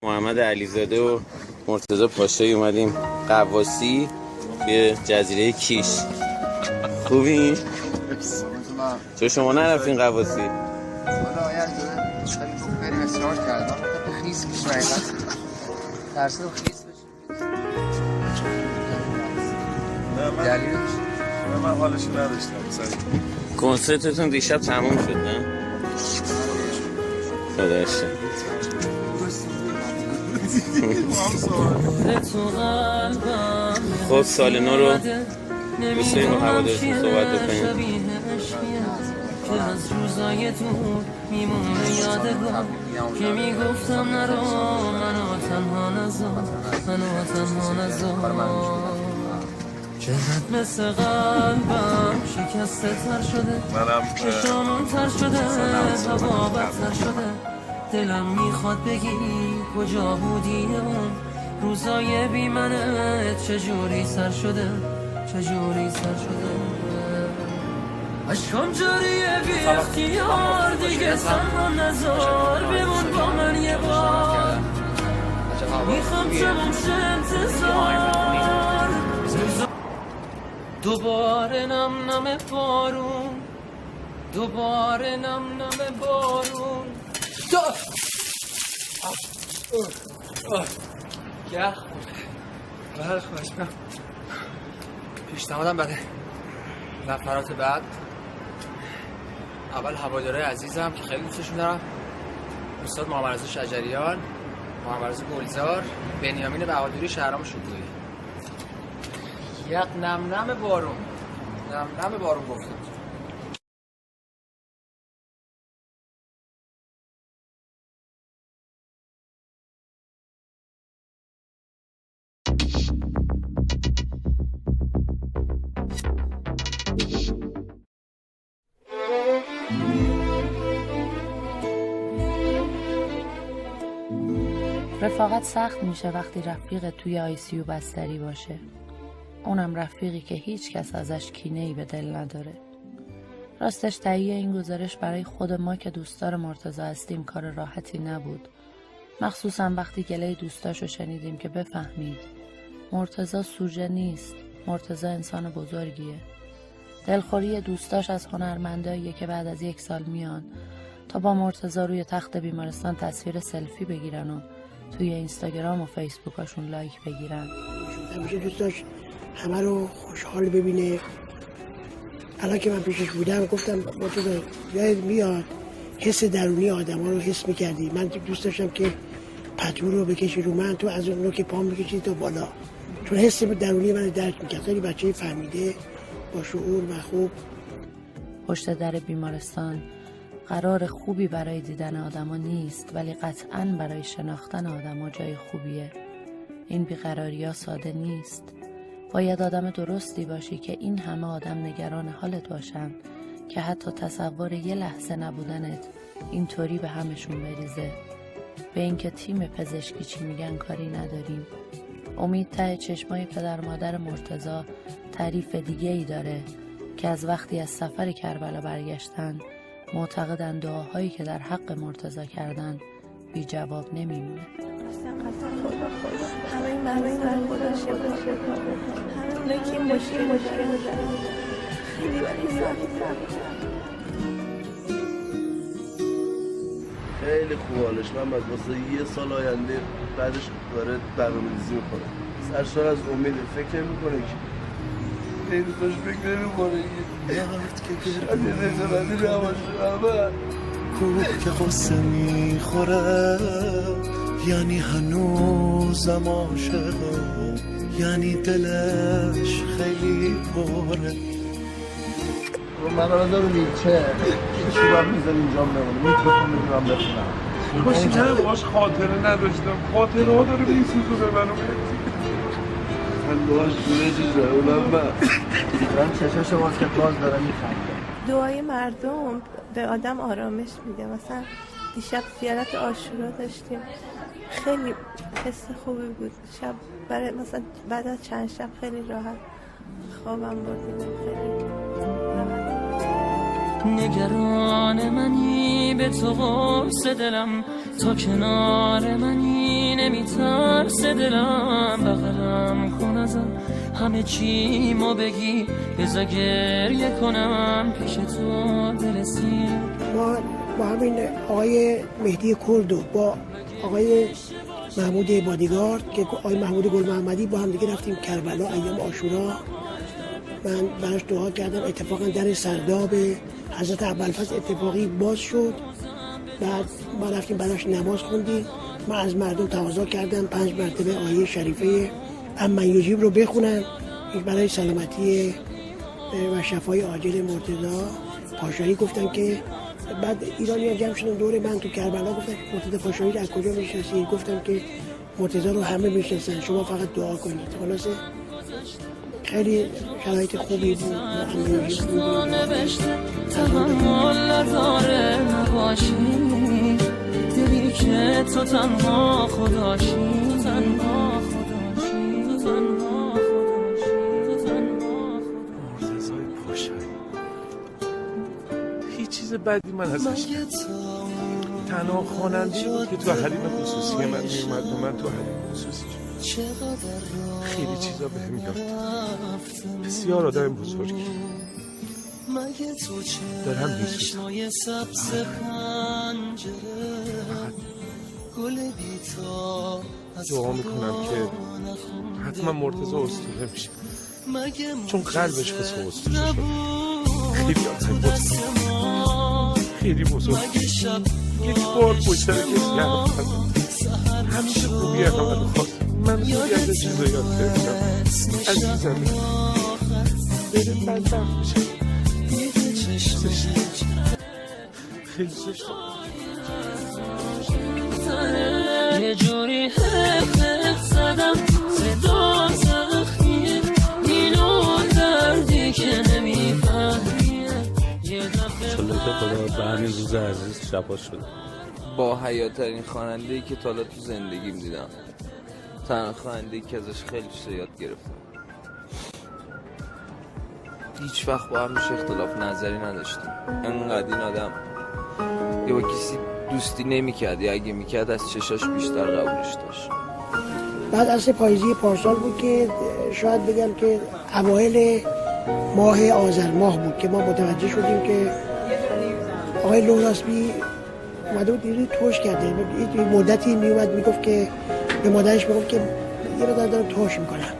محمد علیزاده و مرتضی پاشایی اومدیم غواصی به جزیره کیش. خوبی؟ چون شما نرفتین غواصی؟ والا باید خیلی خوب بریم اصرار کردم خیس میشه حقیقت ترسیدم خیس بشه دلیلش من حالشو نداشتم. کنسرتتون دیشب تموم شد نه؟ خداشه خب سال نو رو دوست داریم و هوادارتون صحبت بکنیم. که از روزای دور میمونه یادگار که میگفتم نرو منو تنها نذار منو تنها نذار چهرت مثل قلبم شکسته تر شده چشامون تر شده هوا بدتر شده دلم میخواد بگی کجا بودی اون روزای بی منت چجوری سر شده چجوری سر شده عشقم جاریه بی اختیار دیگه تنها نذار بمون با من یه بار میخوام تموم شه انتظار دوباره نم نم بارون دوباره نم نم بارون گه بله خوش برم پیشنهادم بده نفرات بعد اول هواداره عزیزم که خیلی دوستشون دارم استاد محمد رضا شجریان محمد رضا گلزار بنیامین بهادری شهرام شکوهی یک نم نم بارون نم نم بارون گفتم رفاقت سخت میشه وقتی رفیق توی آیسیو بستری باشه. اونم رفیقی که هیچ کس ازش کینه‌ای به دل نداره. راستش تهیه این گزارش برای خود ما که دوستدار مرتضی هستیم کار راحتی نبود. مخصوصا وقتی گله دوستاشو شنیدیم که بفهمید مرتضی سوژه نیست. مرتضی انسان بزرگیه. دلخوری دوستاش از هنرمنداییه که بعد از 1 سال میان تا با مرتضی روی تخت بیمارستان تصویر سلفی بگیرن و توی اینستاگرام و فیسبوکاشون لایک بگیرن. همیشه دوست داشت همه رو خوشحال ببینه. الان که من پیشش بودم گفتم مرتضی یاد میاد حس درونی آدم ها رو حس میکردی. من دوست داشتم که پتو رو بکشی رو من، تو از اون رو که پام بکشی تا بالا، چون حس درونی من درک میکرد. خیلی بچه فهمیده با شعور و خوب. پشت در بیمارستان قرار خوبی برای دیدن آدما نیست، ولی قطعاً برای شناختن آدما جای خوبیه. این بیقراری‌ها ساده نیست. باید آدم درستی باشی که این همه آدم نگران حالت باشن که حتی تصور یه لحظه نبودنت اینطوری به همشون بریزه. به اینکه تیم پزشکی چی میگن کاری نداریم. امید ته چشمای پدر مادر مرتضی تعریف دیگه‌ای داره که از وقتی از سفر کربلا برگشتن معتقدن دعاهایی که در حق مرتضی کردن بی جواب نمیمونه. همه این برای خدا شکر همه که مشکل دارن خیلی خیلی خوب حالش من واسه 1 سال آینده بعدش داره برنامه‌ریزی میکنه. سرشار از امید فکر میکنه که خیلی دوستاش فکر نمیکنه کوب که قصه میخوره یعنی هنوزم عاشقه، یعنی دلش خیلی پره. من رو بذار ویلچر چی باید میزن اینجا بمونه میتونم میدونم بخونم کاش نه باش خاطره نداشتم. خاطره ها داره میسوزونه منو. من باش دونه چیزه اونم من چشاش باز که باز داره میخنده. دعای مردم به آدم آرامش میده. مثلا دیشب زیارت عاشورا داشتیم، خیلی حس خوبی بود. شب برای مثلا بعد از چند شب خیلی راحت خوابم بردیم. خیلی نگران منی به تو قرص دلم، تو کنار منی نمیترسه دلم بغلم کن ازم همه چی ما بگی بذار گریه کنم پیش تو برسی. ما با همین آقای مهدی کرد و با آقای محمود بادیگارد که آقای محمود گل محمدی با هم دیگه رفتیم کربلا ایام عاشورا. من براش دعا کردم، اتفاقا در سرداب حضرت ابوالفضل اتفاقی باز شد. بعد ما رفتیم براش نماز خوندیم. من از مردم تقاضا کردم 5 مرتبه آیه شریفه امن یجیب رو بخونن برای سلامتی و شفای عاجل مرتضی پاشایی. گفتن که بعد ایرانی‌ها جمع شدن دور من تو کربلا، گفتن مرتضی پاشایی رو از کجا می‌شناسید؟ گفتم که مرتضی رو همه می‌شناسن، شما فقط دعا کنید. خلاصه خیلی شرایط خوبی بود. تحمل نداره نباشی دلی که تو تنها خداشی، تنها خداشی، تنها خداشی، تنها مرتضی پاشایی هیچ چیز بدی من ازش تنها خواننده بود که تو حریم خصوصی من میومد و من تو حریم خصوصی. خیلی چیزا بهم یاد داد. بسیار آدم بزرگی. دارم میسوزم. دعا میکنم که حتما مرتضی اسطوره میشه، چون قلبش واسه اسطوره شده. خیلی آدم بزرگی، خیلی بزرگی. یک بار پشت سر کسی حرف زدم، همیشه خوبی همه رو خواست. من خیلی از چیزا یاد گرفتم. عزیزم بره بدبخت میشه. خیلی زشت یه جوری حق زدم صدا سختیه اینو دردی که نمیفهمیه. انشالله که خدا به همین روز عزیز شفا شد. با حیاترین خواننده‌ای که تا حالا تو زندگیم دیدم، تنها خواننده‌ای که ازش خیلی چیزا یاد گرفتم. هیچ وقت با هم اختلاف نظری نداشتیم. انقدر این آدم یا با کسی دوستی نمی‌کرد یا اگه می‌کرد از چشاش بیشتر قبولش داشت. بعد از پاییزی پارسال بود که شاید بگم که اوایل ماه آذر ماه بود که ما متوجه شدیم که آقای لوراسبی اومده بود دیگه توش کرده. یه مدتی میومد میگفت که به مادرش میگفت که یه رو دارم توش میکنم.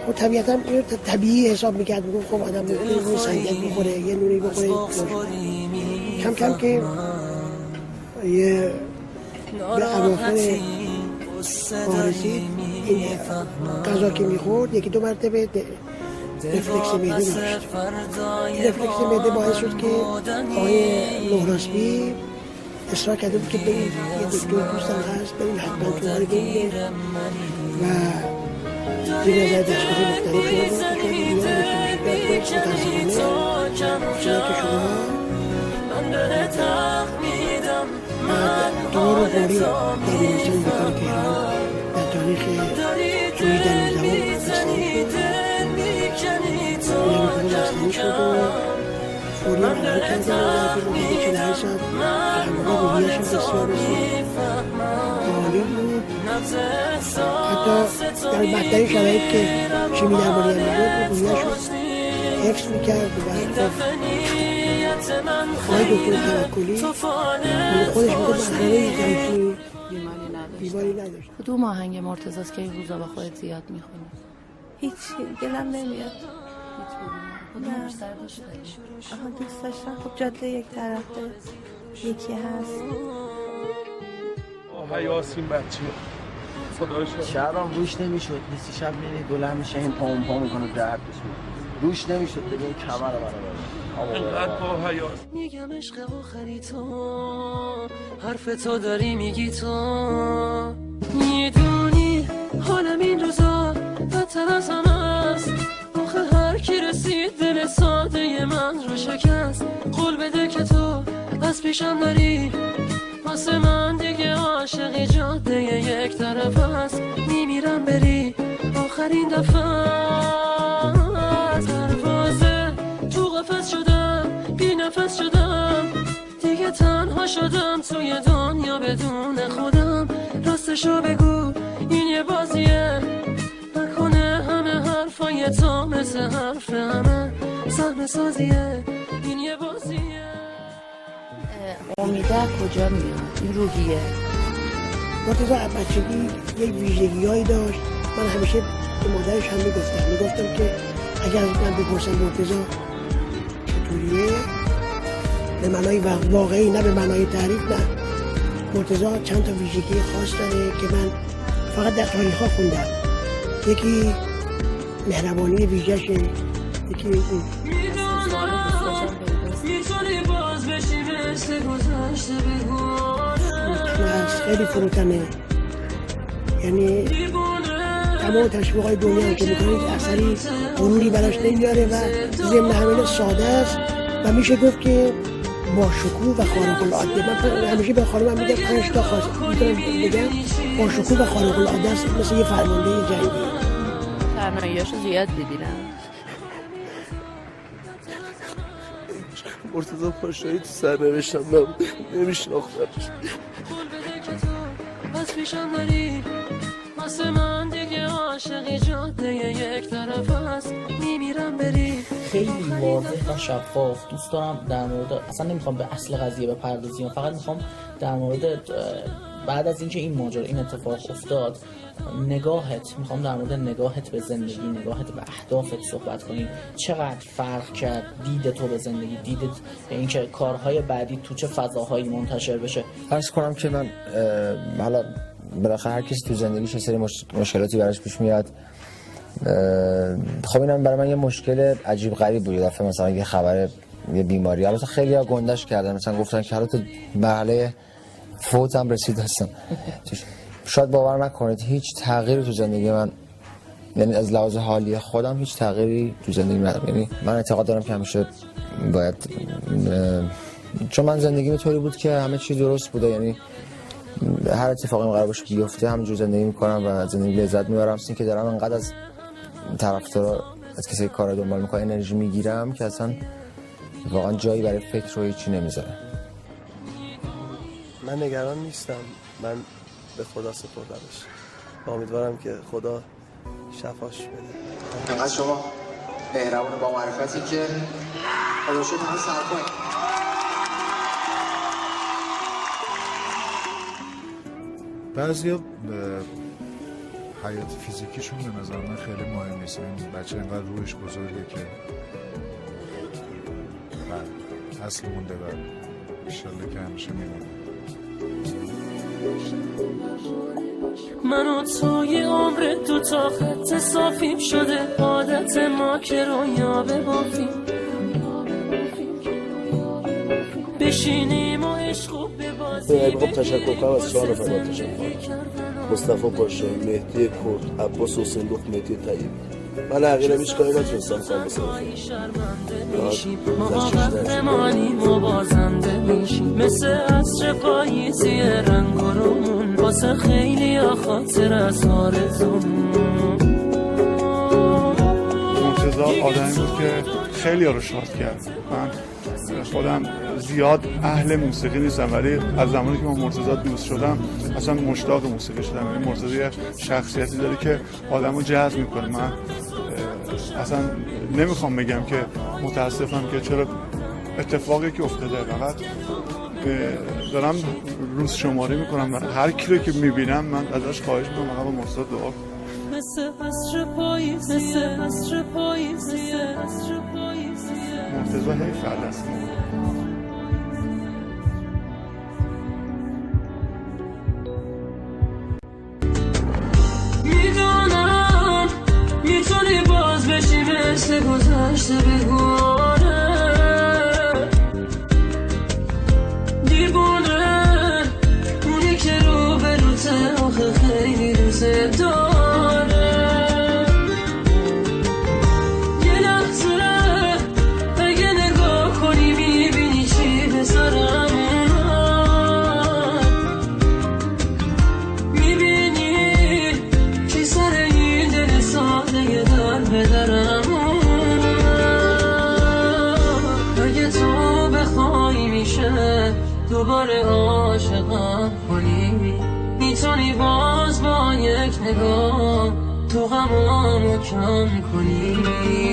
خب طبیعتا اینو طبیعی حساب میکرد، میگفت خب آدم یه سنگک بخوره یه نونی بخوره کم کم که یه به اواخر رسید این غذا که میخورد یکی دو مرتبه رفلکس معده داشت. رفلکس معده باعث شد که آقای لوراسبی اصرار کرده بود که برید یه دکتر دوستم هست برید حتما تو هاری ببینید و این نظر دستگاه مختلف شده بود که شاید این متاسفانه شده که شما دور و باری در بیمارستان بیکار تهران در تاریخ جویی 12 بستری شد. نمی‌کنه بستری شد و فوری عملی کردن و در مدت 48 ساعت همراه روحیه‌شون بسیار بسیار عالی بود. حتی در بدترین شرایط که شیمی درمانی هم می‌شد روحیه‌شون حفظ می‌کرد و آقای دکتر توکلی خودش میگفت مرحله همچین بیماری نداشت. کدوم آهنگ مرتضی است که این روزا با خودت زیاد میخونی؟ هیچی دلم نمیاد. کدوم بیشتر دوست داری؟ دوست داشتم. خب جاده یک طرفه یکی هست. آه یاسین بچه خدا شد. شبم روش نمیشد. نیستی شب میری بلند میشه این پام پا میکنه درد بشه. روش نمیشد دیگه این کمر منو انقدر با حیات میگم عشق آخری تو حرف تو داری میگی تو میدونی حالم این روزا بدتر از همه است. آخه هر کی رسید دل ساده من رو شکست. قول بده که تو از پیشم داری واسه من دیگه عاشقی جاده یک طرف است. میمیرم بری آخرین دفعه پروازه تو قفس شدم بی نفس شدم دیگه تنها شدم توی دنیا بدون خودم. راستش حرفشو بگو این یه بازیه، نکنه همه حرفای تو مثل حرف همه صحنه سازیه، این یه بازیه. امیده کجا میاد این روحیه؟ مرتضی از بچگی یک ویژگی‌هایی داشت. من همیشه به مادرش هم میگفتم که اگر من بپرسم مرتضی چطوریه، به معنای واقعی نه به معنای تعریف، نه، مرتضی چند تا ویژگی خاص داره که من فقط در تاریخ ها خوندم. یکی مهربانی ویژه‌شه، یکی اون خیلی فروتنه، یعنی تمام تشویق‌های دنیا که میکنید اثری غروری براش نمیاره و ضمن همین ساده است و میشه گفت که با شکوه و خارق العاده. من همیشه به خانمم میگم 5 تا خاص میتونم بگم با شکوه و خارق العاده است، مثل یه فرمانده جنگی. تنهاییاشو زیاد دیدیدم. مرتضی پاشایی تو سرنوشتم نبود، نمیشناختمش. بس پیشم داری واسه من دیگه عاشقی جاده یک طرف هست میمیرم بری. خیلی واضح و شفاف دوست دارم در مورد، اصلا نمیخوام به اصل قضیه بپردازیم، فقط میخوام در مورد بعد از اینکه این ماجرا این اتفاق افتاد میخوام در مورد نگاهت به زندگی، نگاهت به اهدافت صحبت کنیم. چقدر فرق کرد دید تو به زندگی، دیدت به اینکه کارهای بعدی تو چه فضاهایی منتشر بشه؟ فرض کنم که من حالا بالاخره هر کسی تو زندگیش یه سری مشکلاتی براش پیش میاد. خب اینم برای من یه مشکل عجیب غریب بود. یه دفعه مثلا یه خبر یه بیماری، البته خیلی‌ها گندش کردن، مثلا گفتن که حالا تو مرحله فوت هم رسید هستم. شاید باور نکنید هیچ تغییری تو زندگی من، یعنی از لحاظ حالی خودم هیچ تغییری تو زندگی ندارم. یعنی من اعتقاد دارم که همیشه باید، چون من زندگیم طوری بود که همه چی درست بوده، یعنی هر اتفاقی قرار باشه بیفته همینجور زندگی میکنم و زندگی لذت میبرم. این که دارم انقدر از طرفدارا، از کسی که کارا دنبال میکنه انرژی میگیرم که اصلا واقعا جایی برای فکر و هیچی نمیذارم. من نگران نیستم، من به خدا سپردمش، امیدوارم که خدا شفاش بده. انقدر شما مهربون با معرفتی که خدا شد همه سر کنید. بعضیا حیات فیزیکیشون به نظر من خیلی مهم نیست. این بچه اینقدر روحش بزرگه که اصل مونده و انشالله که همیشه میمونه. من و توی عمر دو تا خط صافیم شده، عادت ما که رویا ببافیم، بشینیم و عشق و ببازیم. خب تشکر کنم از 4 نفر. تشکر مصطفی پاشایی، مهدی کرد، عباس حسین لخ، مهدی طیب. من حقیقتا هیچ کاری نتونستم کنم واسه ما قهرمانیم و بازنده میشیم، مثل عصر پاییزی رنگ و رومون، واسه خیلی ها خاطر از آرزومون. مرتضی آدمی بود که خیلی ها رو شاد کرد. من خودم زیاد اهل موسیقی نیستم، ولی از زمانی که من مرتضی دوست شدم اصلا مشتاق موسیقی شدم. این مرتضی شخصیتی داره که آدمو جذب میکنه. من اصلا نمیخوام بگم که متاسفم که چرا اتفاقی که افتاده، فقط دارم روز شماری میکنم. هر کی رو که میبینم من ازش خواهش میکنم آقا مرتضی دعا کن. مثل عصر پاییز، مثل عصر پاییز، مثل عصر پاییز. مرتضی حیف است. میدونم میتونی باز بشی مثل گذشته بگونه، دیوونه اونی که رو به روته آخه خیلی دوست داره. یه لحظه اگه نگاه کنی میبینی چی به سرم اومد، میبینی چی سر این دل ساده در به درم اومد. اگه تو بخوای میشه دوباره عاشقم کنی، میتونی با نگاه تو غمامو کم کنی.